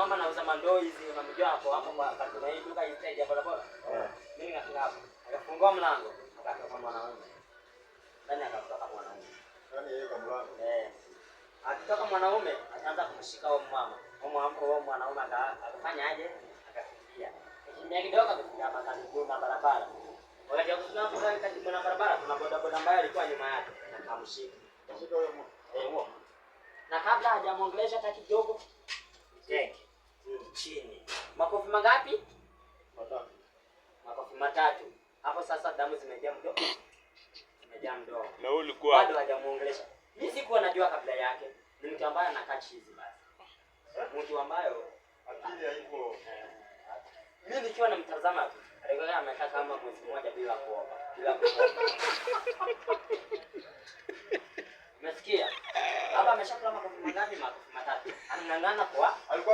mama anauza mandoo hizi unamjua hapo kwa karibu hii duka hii stage ya bodaboda. Mimi nikafika hapo. Akafungua mlango, akatoka mwanaume. Ndani akatoka mwanaume. Yaani yeye kwa mlango. Akitoka mwanaume akaanza kumshika huyo mama. Huyo mwanaume akafanya aje? Akakimbia. Kimbia kidogo akafika hapa karibu na barabara. Wakati ya kusimama kwa karibu na barabara kuna bodaboda ambaye alikuwa nyuma yake akamshika. Akashika huyo mtu. Na kabla hajamuongelesha hata kidogo, cheki chini. Makofi mangapi? Matatu. Makofi matatu. Hapo sasa damu zimejaa mdomo. Zimejaa mdomo. Na wewe ulikuwa bado hajamuongelesha. Mimi sikuwa najua kabla yake. Ni mtu ambaye anakaa chizi basi. Mtu ambayo akili haipo. Mimi nikiwa namtazama tu, alikuwa amekaa kama mwezi mmoja bila kuoga, bila kuoga. Umesikia? Hapa ameshakula makofi mangapi? Makofi matatu. Anang'ang'ana kwa